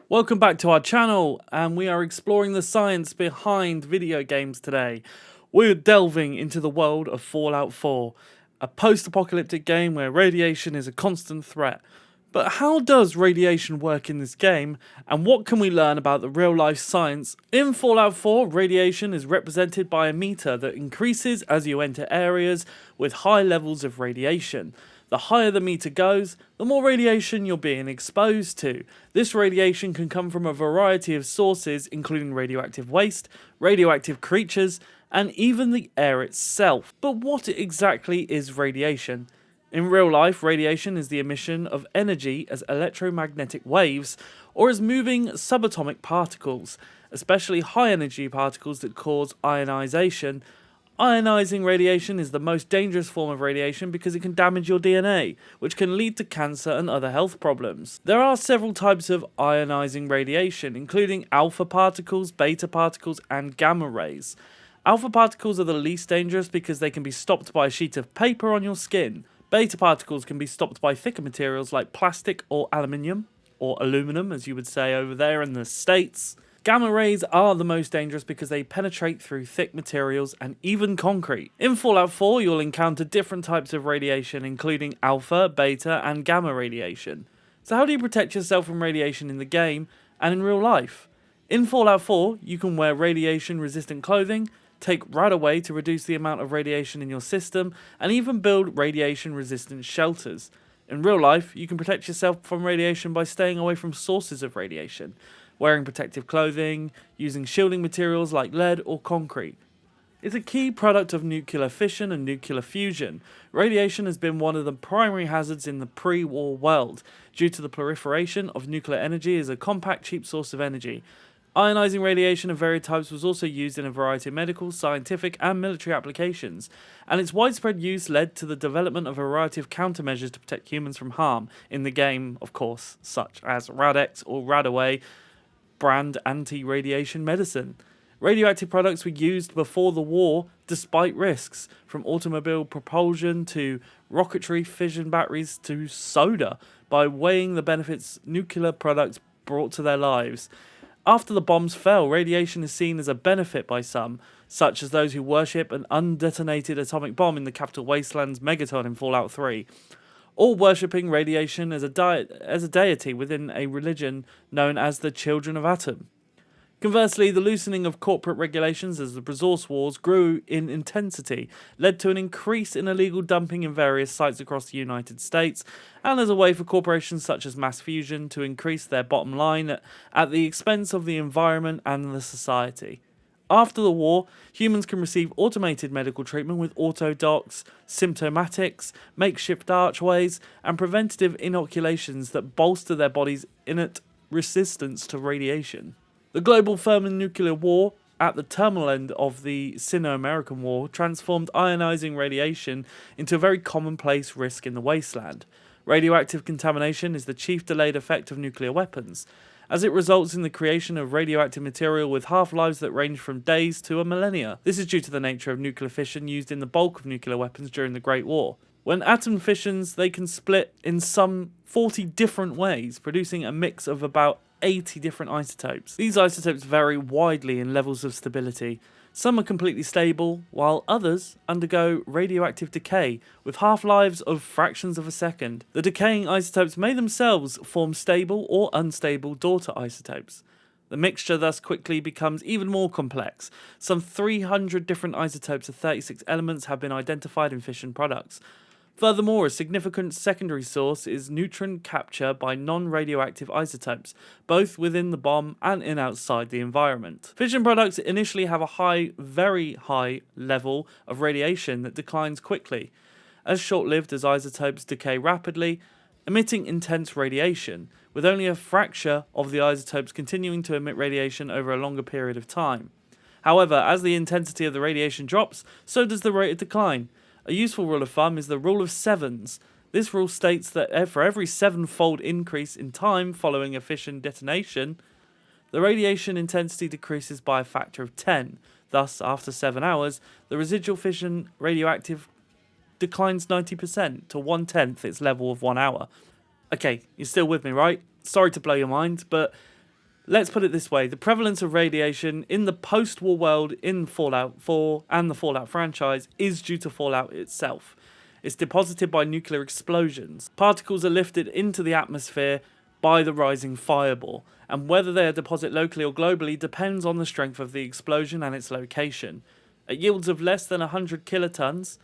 Welcome back to our channel, and we are exploring the science behind video games today. We're delving into the world of Fallout 4, a post-apocalyptic game where radiation is a constant threat. But how does radiation work in this game, and what can we learn about the real-life science? In Fallout 4, radiation is represented by a meter that increases as you enter areas with high levels of radiation. The higher the meter goes, the more radiation you're being exposed to. This radiation can come from a variety of sources, including radioactive waste, radioactive creatures, and even the air itself. But what exactly is radiation? In real life, radiation is the emission of energy as electromagnetic waves or as moving subatomic particles, especially high energy particles that cause ionization. Ionizing radiation is the most dangerous form of radiation because it can damage your DNA, which can lead to cancer and other health problems. There are several types of ionizing radiation, including alpha particles, beta particles, and gamma rays. Alpha particles are the least dangerous because they can be stopped by a sheet of paper on your skin. Beta particles can be stopped by thicker materials like plastic or aluminium, or aluminum as you would say over there in the States. Gamma rays are the most dangerous because they penetrate through thick materials and even concrete. In Fallout 4, you'll encounter different types of radiation, including alpha, beta, and gamma radiation. So how do you protect yourself from radiation in the game and in real life? In Fallout 4, you can wear radiation-resistant clothing, take Radaway to reduce the amount of radiation in your system, and even build radiation-resistant shelters. In real life, you can protect yourself from radiation by staying away from sources of radiation, wearing protective clothing, using shielding materials like lead or concrete. It's a key product of nuclear fission and nuclear fusion. Radiation has been one of the primary hazards in the pre-war world, due to the proliferation of nuclear energy as a compact, cheap source of energy. Ionizing radiation of various types was also used in a variety of medical, scientific, and military applications, and its widespread use led to the development of a variety of countermeasures to protect humans from harm in the game, of course, such as Rad-X or Radaway, brand anti-radiation medicine. Radioactive products were used before the war despite risks, from automobile propulsion to rocketry fission batteries to soda, by weighing the benefits nuclear products brought to their lives. After the bombs fell, radiation is seen as a benefit by some, such as those who worship an undetonated atomic bomb in the Capital Wasteland's Megaton in Fallout 3. All worshipping radiation as a deity within a religion known as the Children of Atom. Conversely, the loosening of corporate regulations as the resource wars grew in intensity led to an increase in illegal dumping in various sites across the United States, and as a way for corporations such as Mass Fusion to increase their bottom line at the expense of the environment and the society. After the war, humans can receive automated medical treatment with autodocs, symptomatics, makeshift archways, and preventative inoculations that bolster their body's innate resistance to radiation. The global thermonuclear war, at the terminal end of the Sino-American War, transformed ionizing radiation into a very commonplace risk in the wasteland. Radioactive contamination is the chief delayed effect of nuclear weapons, as it results in the creation of radioactive material with half-lives that range from days to a millennia. This is due to the nature of nuclear fission used in the bulk of nuclear weapons during the Great War. When atom fissions, they can split in some 40 different ways, producing a mix of about 80 different isotopes. These isotopes vary widely in levels of stability. Some are completely stable, while others undergo radioactive decay, with half-lives of fractions of a second. The decaying isotopes may themselves form stable or unstable daughter isotopes. The mixture thus quickly becomes even more complex. Some 300 different isotopes of 36 elements have been identified in fission products. Furthermore, a significant secondary source is neutron capture by non-radioactive isotopes, both within the bomb and in outside the environment. Fission products initially have a very high level of radiation that declines quickly, as short-lived as isotopes decay rapidly, emitting intense radiation, with only a fraction of the isotopes continuing to emit radiation over a longer period of time. However, as the intensity of the radiation drops, so does the rate of decline. A useful rule of thumb is the rule of sevens. This rule states that for every seven-fold increase in time following a fission detonation, the radiation intensity decreases by a factor of 10. Thus, after 7 hours, the residual fission radioactive declines 90% to 1/10 its level of 1 hour. Okay, you're still with me, right? Sorry to blow your mind, but Let's put it this way, the prevalence of radiation in the post-war world in Fallout 4 and the Fallout franchise is due to Fallout itself. It's deposited by nuclear explosions. Particles are lifted into the atmosphere by the rising fireball, and whether they are deposited locally or globally depends on the strength of the explosion and its location. At yields of less than 100 kilotons,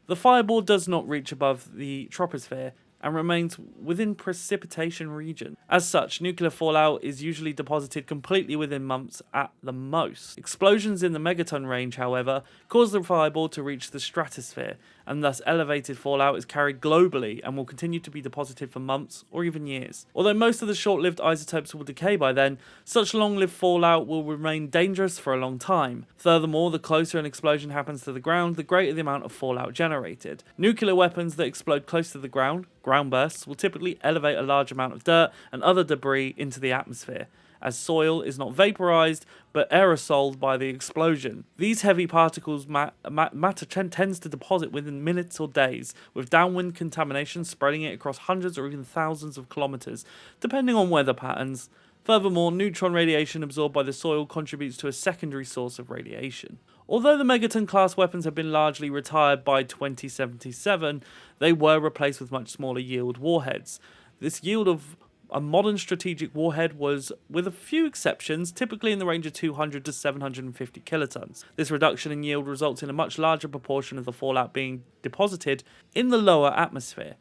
the fireball does not reach above the troposphere and remains within precipitation region. As such, nuclear fallout is usually deposited completely within months at the most. Explosions in the megaton range, however, cause the fireball to reach the stratosphere, and thus elevated fallout is carried globally and will continue to be deposited for months or even years. Although most of the short-lived isotopes will decay by then, such long-lived fallout will remain dangerous for a long time. Furthermore, the closer an explosion happens to the ground, the greater the amount of fallout generated. Nuclear weapons that explode close to the ground bursts, will typically elevate a large amount of dirt and other debris into the atmosphere, as soil is not vaporized but aerosoled by the explosion. These heavy particles matter tends to deposit within minutes or days, with downwind contamination spreading it across hundreds or even thousands of kilometers, depending on weather patterns. Furthermore, neutron radiation absorbed by the soil contributes to a secondary source of radiation. Although the Megaton-class weapons have been largely retired by 2077, they were replaced with much smaller yield warheads. This yield of a modern strategic warhead was, with a few exceptions, typically in the range of 200 to 750 kilotons. This reduction in yield results in a much larger proportion of the fallout being deposited in the lower atmosphere,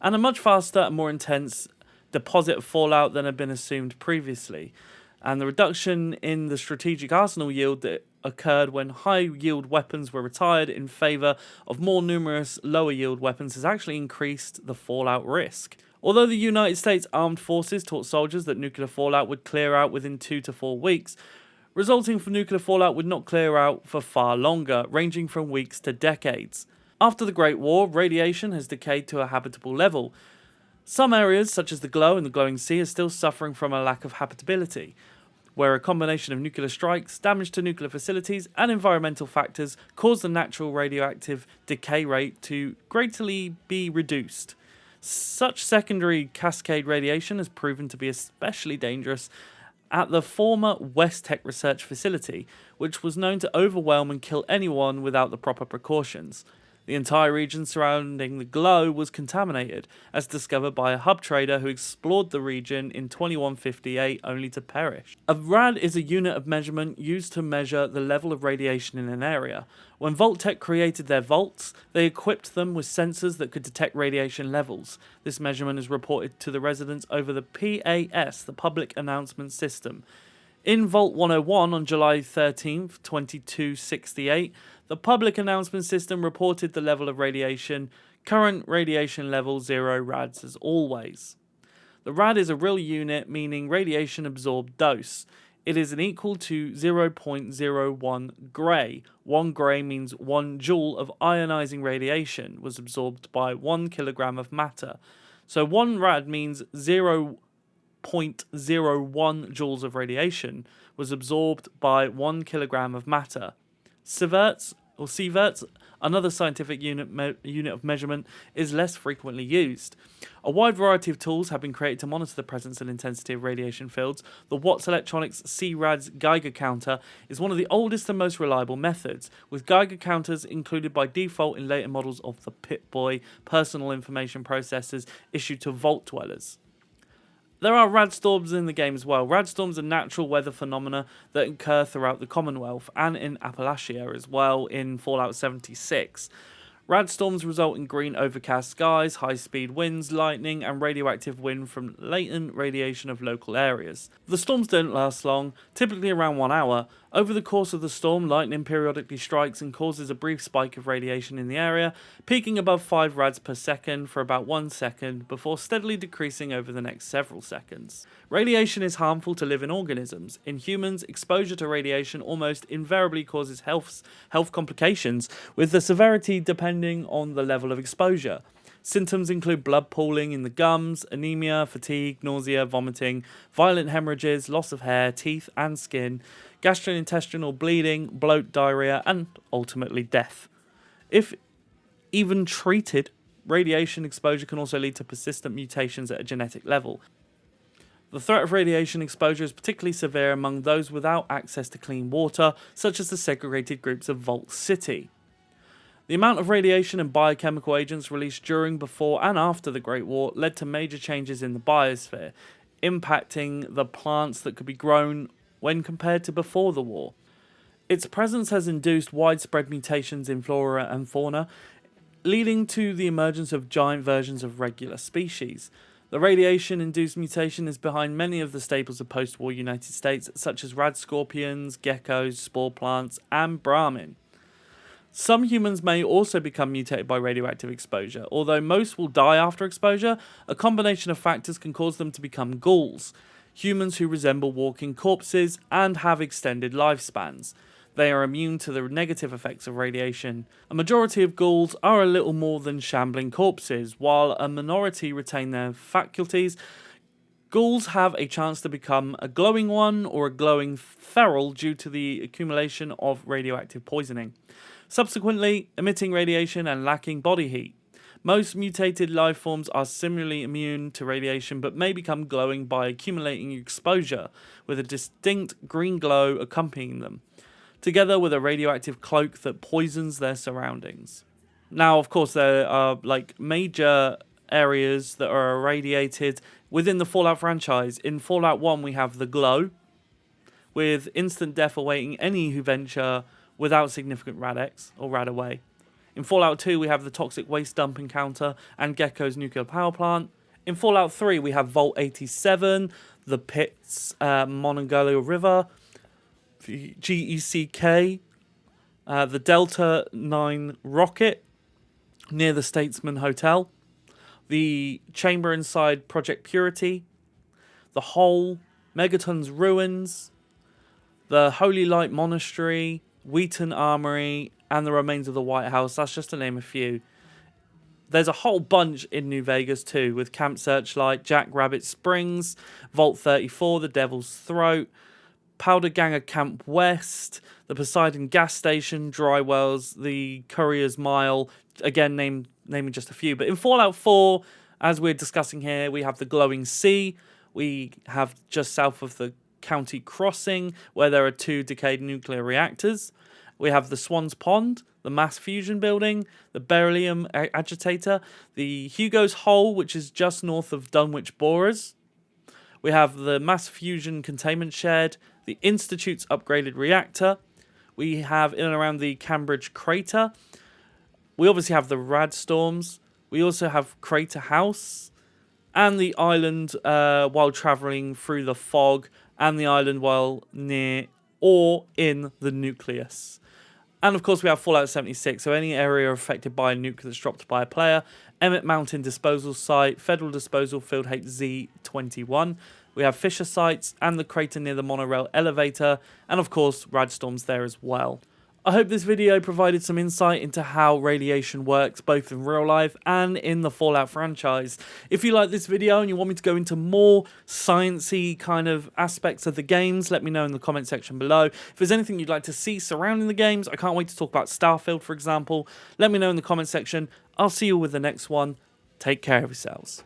and a much faster and more intense deposit of fallout than had been assumed previously. And the reduction in the strategic arsenal yield that occurred when high-yield weapons were retired in favour of more numerous lower-yield weapons has actually increased the fallout risk. Although the United States Armed Forces taught soldiers that nuclear fallout would clear out within 2 to 4 weeks, resulting from nuclear fallout would not clear out for far longer, ranging from weeks to decades. After the Great War, radiation has decayed to a habitable level. Some areas, such as the Glow and the Glowing Sea, are still suffering from a lack of habitability, where a combination of nuclear strikes, damage to nuclear facilities, and environmental factors cause the natural radioactive decay rate to greatly be reduced. Such secondary cascade radiation has proven to be especially dangerous at the former West Tech Research Facility, which was known to overwhelm and kill anyone without the proper precautions. The entire region surrounding the Glow was contaminated, as discovered by a hub trader who explored the region in 2158 only to perish. A rad is a unit of measurement used to measure the level of radiation in an area. When Vault-Tec created their vaults, they equipped them with sensors that could detect radiation levels. This measurement is reported to the residents over the PAS, the Public Announcement System. In Vault 101 on July 13, 2268, the Public Announcement System reported the level of radiation, current radiation level 0 rads as always. The rad is a real unit, meaning radiation absorbed dose. It is an equal to 0.01 gray. 1 gray means 1 joule of ionizing radiation was absorbed by 1 kilogram of matter. So 1 rad means 0.01 joules of radiation was absorbed by 1 kilogram of matter. Sieverts, another scientific unit of measurement, is less frequently used. A wide variety of tools have been created to monitor the presence and intensity of radiation fields. The Watts Electronics C-RADS Geiger counter is one of the oldest and most reliable methods, with Geiger counters included by default in later models of the Pip-Boy personal information processors issued to vault dwellers. There are radstorms in the game as well. Radstorms are natural weather phenomena that occur throughout the Commonwealth and in Appalachia as well in Fallout 76. Radstorms result in green overcast skies, high-speed winds, lightning, and radioactive wind from latent radiation of local areas. The storms don't last long, typically around 1 hour. Over the course of the storm, lightning periodically strikes and causes a brief spike of radiation in the area, peaking above 5 rads per second for about 1 second, before steadily decreasing over the next several seconds. Radiation is harmful to living organisms. In humans, exposure to radiation almost invariably causes health complications, with the severity depending on the level of exposure. Symptoms include blood pooling in the gums, anemia, fatigue, nausea, vomiting, violent hemorrhages, loss of hair, teeth and skin, gastrointestinal bleeding, bloat, diarrhea, and ultimately death. If even treated, radiation exposure can also lead to persistent mutations at a genetic level. The threat of radiation exposure is particularly severe among those without access to clean water, such as the segregated groups of Vault City. The amount of radiation and biochemical agents released during, before, and after the Great War led to major changes in the biosphere, impacting the plants that could be grown when compared to before the war. Its presence has induced widespread mutations in flora and fauna, leading to the emergence of giant versions of regular species. The radiation-induced mutation is behind many of the staples of post-war United States, such as rad scorpions, geckos, spore plants, and Brahmin. Some humans may also become mutated by radioactive exposure. Although most will die after exposure, a combination of factors can cause them to become ghouls, humans who resemble walking corpses and have extended lifespans. They are immune to the negative effects of radiation. A majority of ghouls are a little more than shambling corpses, while a minority retain their faculties. Ghouls have a chance to become a glowing one or a glowing feral due to the accumulation of radioactive poisoning, subsequently emitting radiation and lacking body heat. Most mutated life forms are similarly immune to radiation but may become glowing by accumulating exposure, with a distinct green glow accompanying them, together with a radioactive cloak that poisons their surroundings. Now, of course, there are major areas that are irradiated within the Fallout franchise. In Fallout 1, we have the glow, with instant death awaiting any who venture without significant Rad-X or Rad-Away. In Fallout 2, we have the toxic waste dump encounter and Gecko's nuclear power plant. In Fallout 3, we have Vault 87, the pits, Monongahela River, GECK, the Delta 9 rocket near the Statesman Hotel, the chamber inside Project Purity, the Hole, Megaton's ruins, the Holy Light Monastery, Wheaton Armory, and the remains of the White House. That's just to name a few. There's a whole bunch in New Vegas too, with Camp Searchlight, Jack Rabbit Springs, Vault 34, the Devil's Throat, Powder Ganger Camp West, the Poseidon Gas Station, Dry Wells, the Courier's Mile, again naming just a few. But in Fallout 4, as we're discussing here, we have the Glowing Sea, we have just south of the County Crossing, where there are 2 decayed nuclear reactors. We have the Swan's Pond, the Mass Fusion Building, the Beryllium Agitator, the Hugo's Hole, which is just north of Dunwich Borers. We have the Mass Fusion Containment Shed, the Institute's upgraded reactor. We have in and around the Cambridge Crater. We obviously have the Rad Storms. We also have Crater House, and the island while travelling through the fog, and the island while near or in the nucleus. And of course we have Fallout 76, so any area affected by a nuke that's dropped by a player, Emmett Mountain Disposal Site, Federal Disposal Field HZ-21. We have Fisher sites and the crater near the monorail elevator, and of course Radstorm's there as well. I hope this video provided some insight into how radiation works both in real life and in the Fallout franchise. If you like this video and you want me to go into more sciencey kind of aspects of the games, let me know in the comment section below. If there's anything you'd like to see surrounding the games, I can't wait to talk about Starfield, for example. Let me know in the comment section. I'll see you with the next one. Take care of yourselves.